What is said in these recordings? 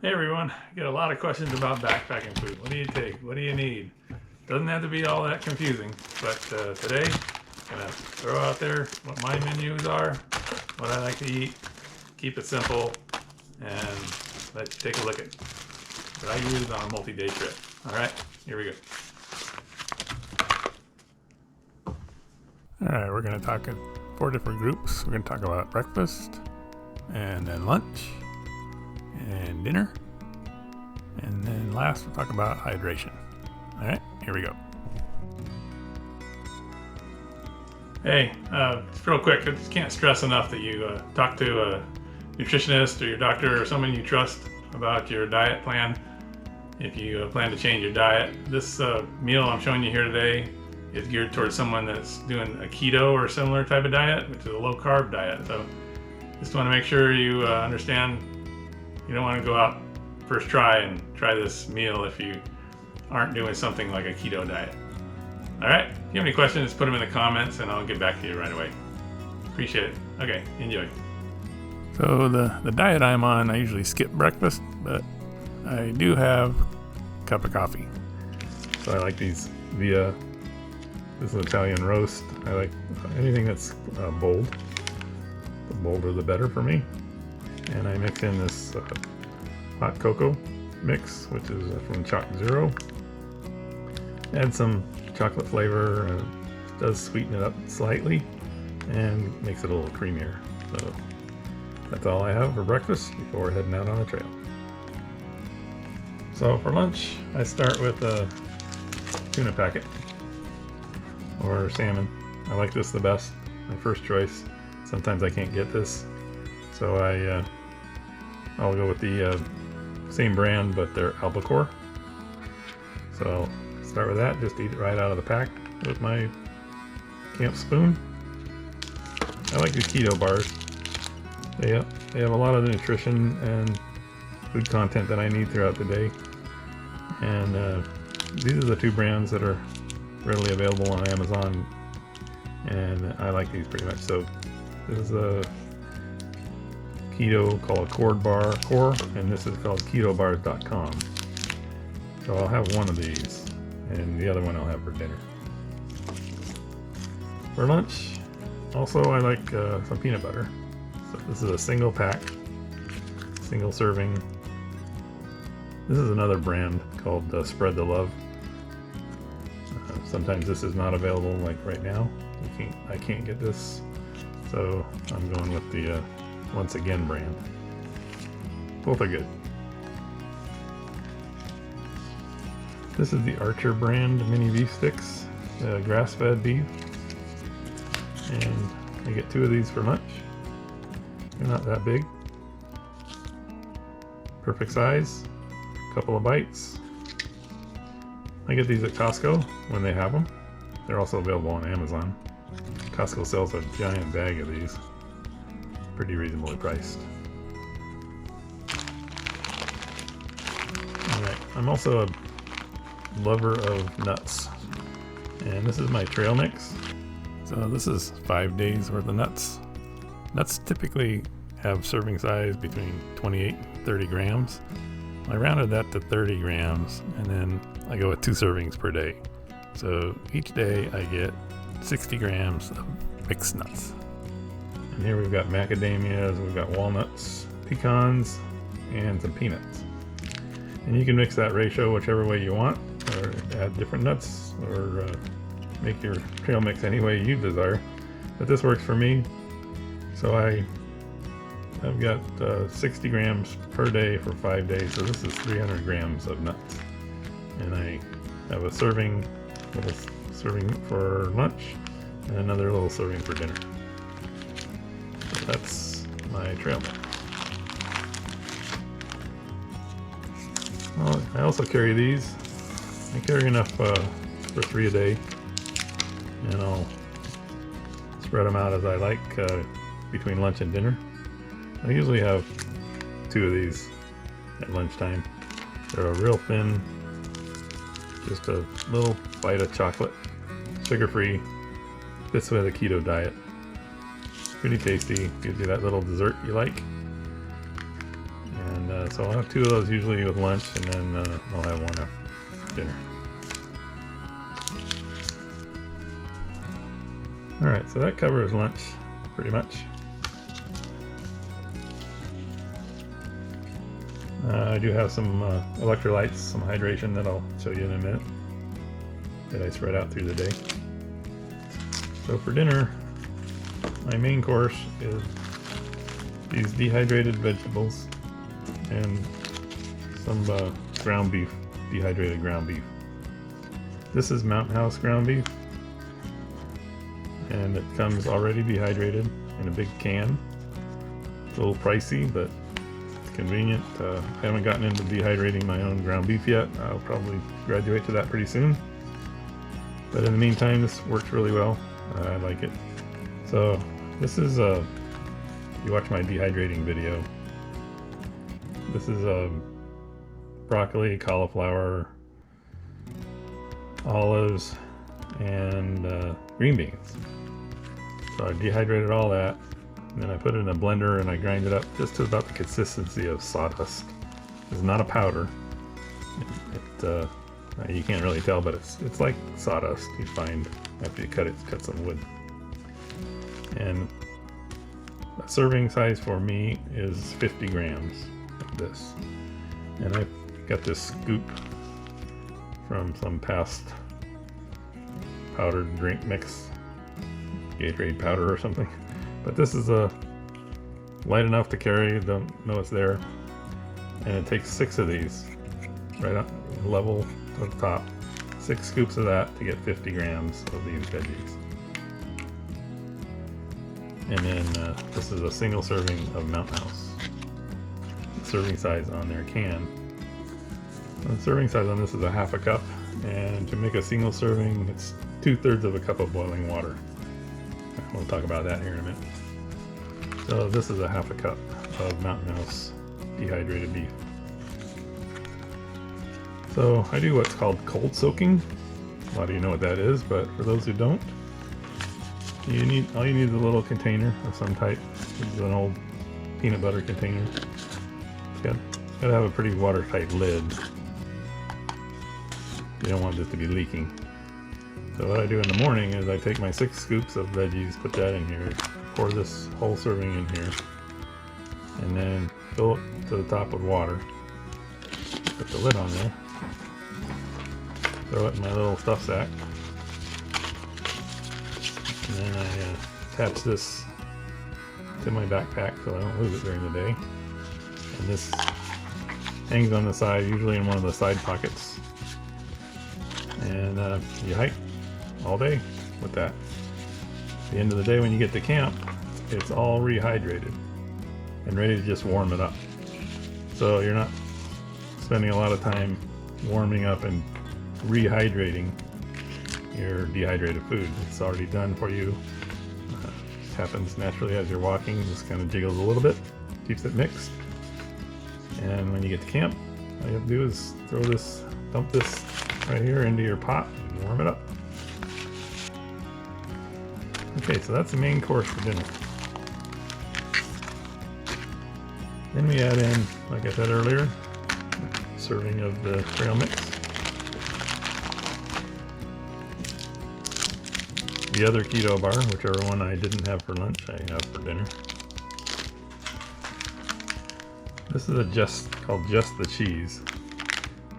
Hey everyone, I get a lot of questions about backpacking food. What do you take? What do you need? Doesn't have to be all that confusing, but today I'm gonna throw out there what my menus are, what I like to eat, keep it simple, and let's take a look at what I use on a multi-day trip. All right, here we go. All right, we're gonna talk in 4 different groups. We're gonna talk about breakfast, and then lunch, and dinner, and then last we'll talk about hydration. All right, here we go. Hey, just real quick, I just can't stress enough that you talk to a nutritionist or your doctor or someone you trust about your diet plan if you plan to change your diet. This meal I'm showing you here today is geared towards someone that's doing a keto or similar type of diet, which is a low-carb diet. So just want to make sure you understand you don't want to go out first try and try this meal if you aren't doing something like a keto diet. All right, if you have any questions, put them in the comments and I'll get back to you right away. Appreciate it. Okay, enjoy. So the diet I'm on, I usually skip breakfast, but I do have a cup of coffee. So I like these via, this is Italian roast. I like anything that's bold. The bolder the better for me. And I mix in this hot cocoa mix, which is from Chalk Zero. Add some chocolate flavor, and it does sweeten it up slightly and makes it a little creamier. So that's all I have for breakfast before heading out on the trail. So for lunch, I start with a tuna packet or salmon. I like this the best, my first choice. Sometimes I can't get this, so I'll go with the same brand, but they're albacore. So I'll start with that, just eat it right out of the pack with my camp spoon. I like these keto bars. They have a lot of the nutrition and food content that I need throughout the day. And these are the 2 brands that are readily available on Amazon, and I like these pretty much. So this is a keto called Core, and this is called ketobars.com. So I'll have one of these, and the other one I'll have for dinner. For lunch, also I like some peanut butter. So this is a single pack, single serving. This is another brand called Spread the Love. Sometimes this is not available, like right now. I can't get this, so I'm going with the Once Again brand. Both are good. This is the Archer brand mini beef sticks, grass-fed beef, and I get 2 of these for lunch. They're not that big. Perfect size. Couple of bites. I get these at Costco when they have them. They're also available on Amazon. Costco sells a giant bag of these. Pretty reasonably priced. Alright, I'm also a lover of nuts. And this is my trail mix. So this is 5 days worth of nuts. Nuts typically have serving size between 28 and 30 grams. I rounded that to 30 grams, and then I go with 2 servings per day. So each day I get 60 grams of mixed nuts. And here we've got macadamias, we've got walnuts, pecans, and some peanuts. And you can mix that ratio whichever way you want, or add different nuts, or make your trail mix any way you desire. But this works for me. So I've got 60 grams per day for 5 days, so this is 300 grams of nuts. And I have a little serving for lunch, and another little serving for dinner. So that's my trail mix. Well, I also carry these. I carry enough for 3 a day, and I'll spread them out as I like between lunch and dinner. I usually have 2 of these at lunchtime. They're a real thin, just a little bite of chocolate, sugar-free. Fits with a keto diet. Pretty tasty, gives you that little dessert you like. And so I'll have 2 of those usually with lunch, and then I'll have 1 after dinner. Alright, so that covers lunch pretty much. I do have some electrolytes, some hydration that I'll show you in a minute that I spread out through the day. So for dinner, my main course is these dehydrated vegetables and some ground beef, dehydrated ground beef. This is Mountain House ground beef, and it comes already dehydrated in a big can. It's a little pricey, but it's convenient. I haven't gotten into dehydrating my own ground beef yet. I'll probably graduate to that pretty soon. But in the meantime, this works really well. I like it. So this is you watch my dehydrating video. This is broccoli, cauliflower, olives, and green beans. So I dehydrated all that, and then I put it in a blender and I grind it up just to about the consistency of sawdust. It's not a powder. You can't really tell, but it's like sawdust you find after you cut some wood. And a serving size for me is 50 grams of this. And I got this scoop from some past powdered drink mix, Gatorade powder or something. But this is light enough to carry, don't know it's there. And it takes 6 of these, right up level to the top. 6 scoops of that to get 50 grams of these veggies. And then this is a single serving of Mountain House. The serving size on their can. The serving size on this is a ½ cup, and to make a single serving, it's 2/3 of a cup of boiling water. We'll talk about that here in a minute. So this is a ½ cup of Mountain House dehydrated beef. So I do what's called cold soaking. A lot of you know what that is, but for those who don't, all you need is a little container of some type. This is an old peanut butter container. It's got to have a pretty watertight lid. You don't want this to be leaking. So what I do in the morning is I take my 6 scoops of veggies, put that in here, pour this whole serving in here, and then fill it to the top with water. Put the lid on there. Throw it in my little stuff sack. And then I attach this to my backpack so I don't lose it during the day. And this hangs on the side, usually in one of the side pockets. And you hike all day with that. At the end of the day when you get to camp, it's all rehydrated and ready to just warm it up. So you're not spending a lot of time warming up and rehydrating your dehydrated food. It's already done for you. It happens naturally as you're walking. It just kind of jiggles a little bit, keeps it mixed. And when you get to camp, all you have to do is dump this right here into your pot and warm it up. Okay, so that's the main course for dinner. Then we add in, like I said earlier, a serving of the trail mix. The other keto bar, whichever one I didn't have for lunch, I have for dinner. This is called Just the Cheese.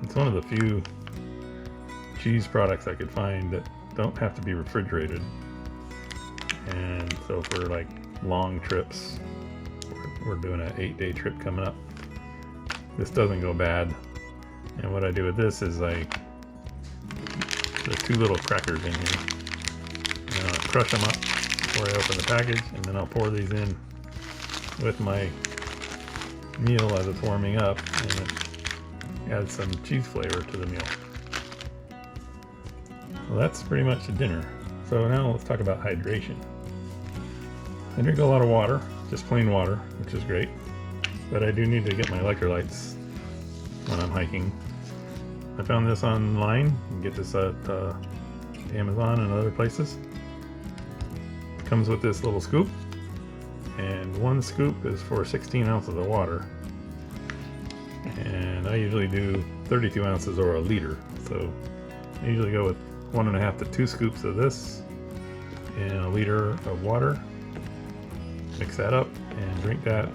It's one of the few cheese products I could find that don't have to be refrigerated. And so for like long trips, we're doing an 8-day trip coming up, this doesn't go bad. And what I do with this is there's 2 little crackers in here. And I'll crush them up before I open the package, and then I'll pour these in with my meal as it's warming up, and it adds some cheese flavor to the meal. Well, that's pretty much the dinner. So now let's talk about hydration. I drink a lot of water, just plain water, which is great, but I do need to get my electrolytes when I'm hiking. I found this online. You can get this at Amazon and other places. It comes with this little scoop, and 1 scoop is for 16 ounces of water. and I usually do 32 ounces or a liter. So I usually go with 1.5 to 2 scoops of this and a liter of water. Mix that up and drink that.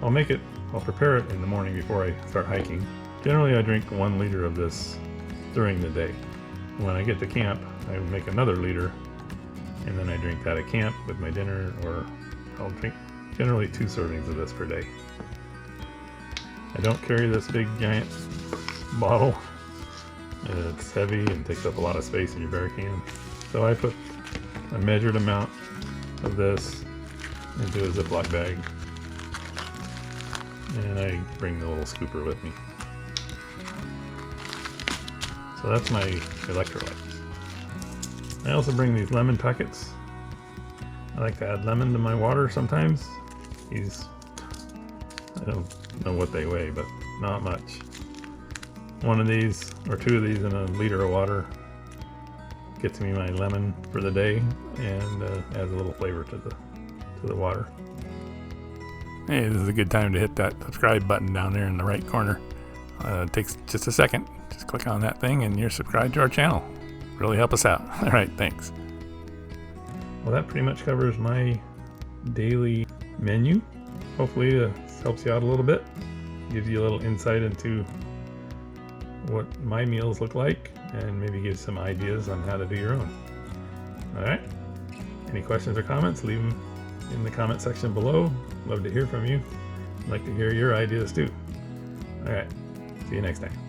I'll prepare it in the morning before I start hiking. Generally I drink 1 liter of this during the day. When I get to camp, I make another liter, and then I drink that at camp with my dinner, or I'll drink generally 2 servings of this per day. I don't carry this big giant bottle. It's heavy and takes up a lot of space in your bear can. So I put a measured amount of this into a Ziploc bag, and I bring the little scooper with me. So that's my electrolytes. I also bring these lemon packets. I like to add lemon to my water sometimes. I don't know what they weigh, but not much. 1 of these or 2 of these in a liter of water gets me my lemon for the day, and adds a little flavor to the water. Hey, this is a good time to hit that subscribe button down there in the right corner. It takes just a second. Just click on that thing and you're subscribed to our channel. Really help us out. All right, thanks. Well, that pretty much covers my daily menu. Hopefully this helps you out a little bit. Gives you a little insight into what my meals look like, and maybe gives some ideas on how to do your own. All right. Any questions or comments, leave them in the comment section below. Love to hear from you. I'd like to hear your ideas too. All right. See you next time.